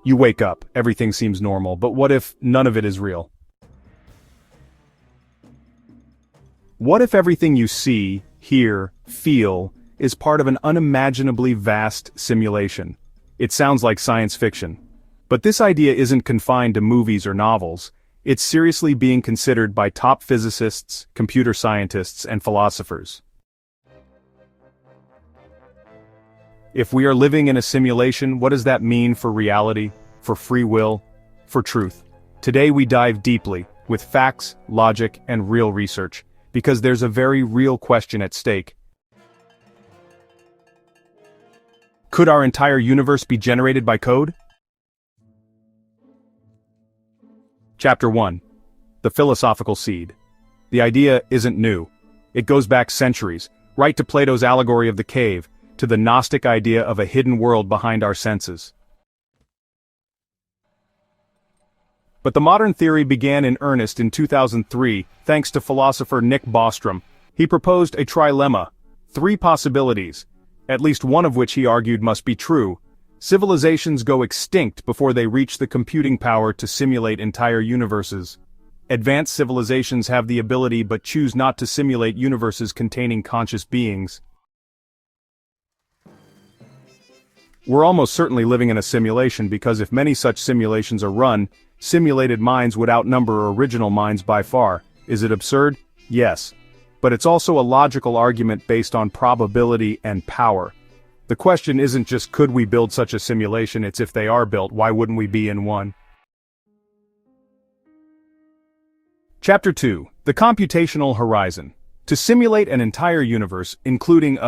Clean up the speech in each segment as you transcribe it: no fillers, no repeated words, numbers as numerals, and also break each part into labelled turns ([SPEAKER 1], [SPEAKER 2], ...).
[SPEAKER 1] You wake up, everything seems normal, but what if none of it is real? What if everything you see, hear, feel, is part of an unimaginably vast simulation? It sounds like science fiction. But this idea isn't confined to movies or novels. It's seriously being considered by top physicists, computer scientists, and philosophers. If we are living in a simulation, what does that mean for reality, for free will, for truth? Today we dive deeply, with facts, logic, and real research, because there's a very real question at stake. Could our entire universe be generated by code? Chapter 1. The Philosophical Seed. The idea isn't new. It goes back centuries, right to Plato's allegory of the cave, to the Gnostic idea of a hidden world behind our senses. But the modern theory began in earnest in 2003, thanks to philosopher Bostrom. He proposed a trilemma, 3 possibilities, at least one of which he argued must be true. Civilizations go extinct before they reach the computing power to simulate entire universes. Advanced civilizations have the ability but choose not to simulate universes containing conscious beings. We're almost certainly living in a simulation because if many such simulations are run, simulated minds would outnumber original minds by far. Is it absurd? Yes. But it's also a logical argument based on probability and power. The question isn't just could we build such a simulation, it's if they are built, why wouldn't we be in one? Chapter 2. The Computational Horizon. To simulate an entire universe, including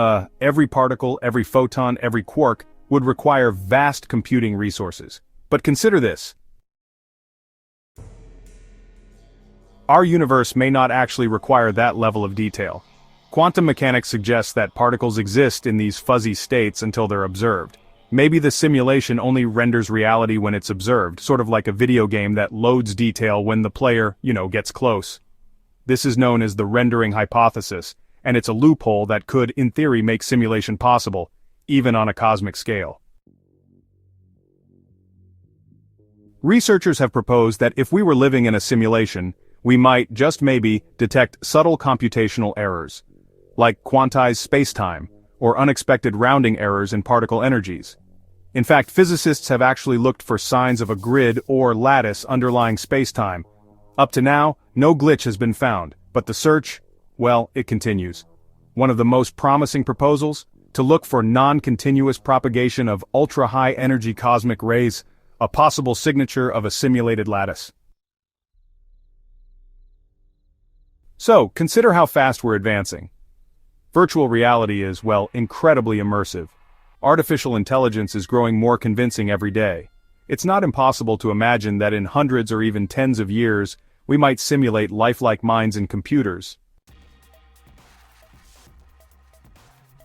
[SPEAKER 1] every particle, every photon, every quark, would require vast computing resources. But consider this. Our universe may not actually require that level of detail. Quantum mechanics suggests that particles exist in these fuzzy states until they're observed. Maybe the simulation only renders reality when it's observed, sort of like a video game that loads detail when the player, gets close. This is known as the rendering hypothesis, and it's a loophole that could, in theory, make simulation possible, even on a cosmic scale. Researchers have proposed that if we were living in a simulation, we might, just maybe, detect subtle computational errors, like quantized spacetime, or unexpected rounding errors in particle energies. In fact, physicists have actually looked for signs of a grid or lattice underlying spacetime. Up to now, no glitch has been found, but the search, well, it continues. One of the most promising proposals? To look for non-continuous propagation of ultra-high energy cosmic rays, a possible signature of a simulated lattice. So, consider how fast we're advancing. Virtual reality is, well, incredibly immersive. Artificial intelligence is growing more convincing every day. It's not impossible to imagine that in hundreds or even tens of years, we might simulate lifelike minds in computers.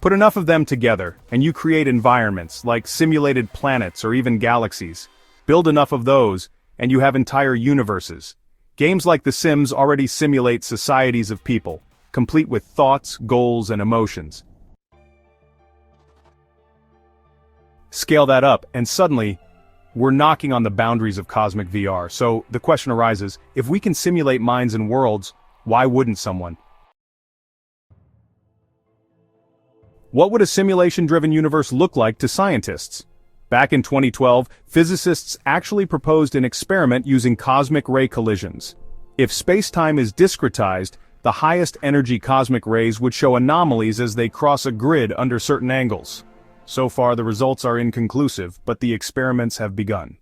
[SPEAKER 1] Put enough of them together, and you create environments like simulated planets or even galaxies. Build enough of those, and you have entire universes. Games like The Sims already simulate societies of people, complete with thoughts, goals, and emotions. Scale that up, and suddenly, we're knocking on the boundaries of cosmic VR. So, the question arises, if we can simulate minds and worlds, why wouldn't someone? What would a simulation-driven universe look like to scientists? Back in 2012, physicists actually proposed an experiment using cosmic ray collisions. If space-time is discretized, the highest energy cosmic rays would show anomalies as they cross a grid under certain angles. So far the results are inconclusive, but the experiments have begun.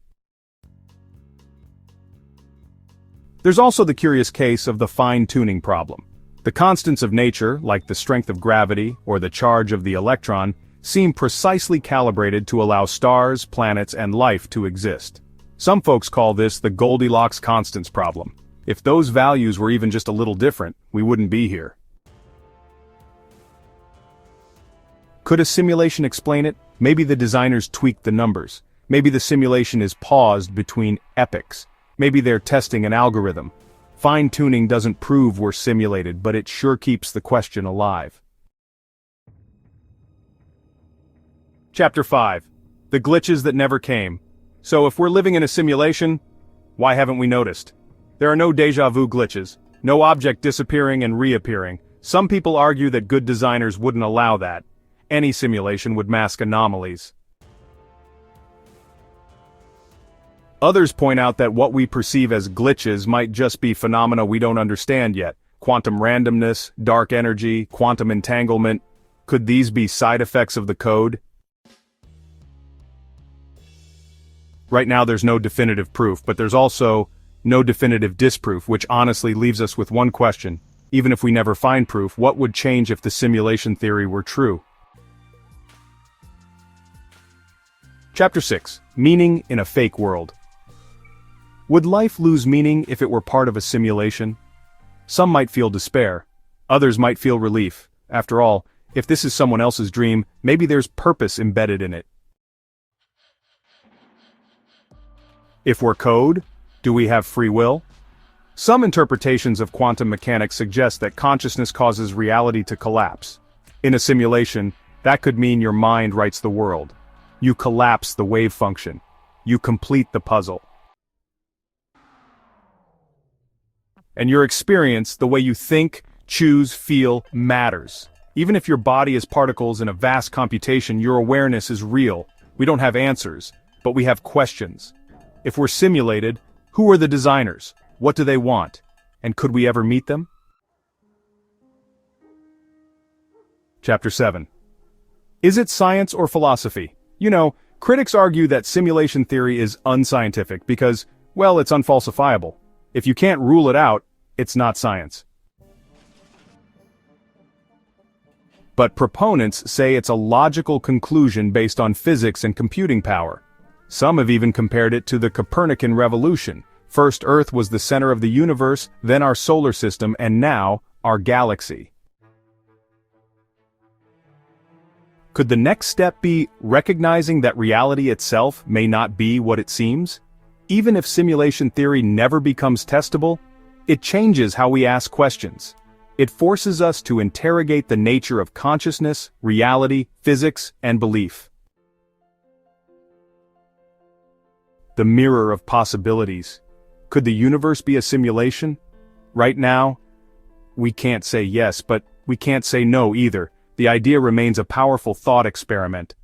[SPEAKER 1] There's also the curious case of the fine-tuning problem. The constants of nature, like the strength of gravity or the charge of the electron, seem precisely calibrated to allow stars, planets, and life to exist. Some folks call this the Goldilocks constants problem. If those values were even just a little different, we wouldn't be here. Could a simulation explain it? Maybe the designers tweaked the numbers. Maybe the simulation is paused between epochs. Maybe they're testing an algorithm. Fine-tuning doesn't prove we're simulated, but it sure keeps the question alive. Chapter 5. The Glitches That Never Came. So if we're living in a simulation, why haven't we noticed? There are no déjà vu glitches, no object disappearing and reappearing. Some people argue that good designers wouldn't allow that. Any simulation would mask anomalies. Others point out that what we perceive as glitches might just be phenomena we don't understand yet. Quantum randomness, dark energy, quantum entanglement. Could these be side effects of the code? Right now there's no definitive proof, but there's also no definitive disproof, which honestly leaves us with one question. Even if we never find proof, what would change if the simulation theory were true? Chapter 6. Meaning in a fake world. Would life lose meaning if it were part of a simulation? Some might feel despair. Others might feel relief. After all, if this is someone else's dream, maybe there's purpose embedded in it. If we're code, do we have free will? Some interpretations of quantum mechanics suggest that consciousness causes reality to collapse. In a simulation, that could mean your mind writes the world. You collapse the wave function. You complete the puzzle. And your experience, the way you think, choose, feel, matters. Even if your body is particles in a vast computation, your awareness is real. We don't have answers, but we have questions. If we're simulated, who are the designers? What do they want? And could we ever meet them? Chapter 7. Is it science or philosophy? You know, critics argue that simulation theory is unscientific because, well, it's unfalsifiable. If you can't rule it out, it's not science. But proponents say it's a logical conclusion based on physics and computing power. Some have even compared it to the Copernican revolution. First Earth was the center of the universe, then our solar system, and now, our galaxy. Could the next step be recognizing that reality itself may not be what it seems? Even if simulation theory never becomes testable, it changes how we ask questions. It forces us to interrogate the nature of consciousness, reality, physics, and belief. The mirror of possibilities. Could the universe be a simulation? Right now, we can't say yes, but we can't say no either. The idea remains a powerful thought experiment.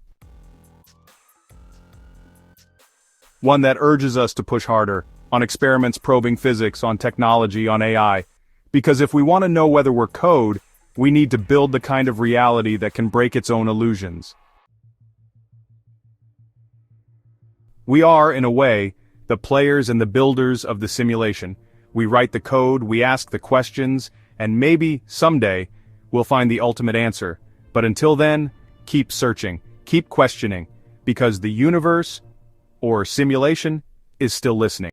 [SPEAKER 1] One that urges us to push harder, on experiments probing physics, on technology, on AI. Because if we want to know whether we're code, we need to build the kind of reality that can break its own illusions. We are, in a way, the players and the builders of the simulation. We write the code, we ask the questions, and maybe, someday, we'll find the ultimate answer. But until then, keep searching, keep questioning, because the universe, or simulation, is still listening.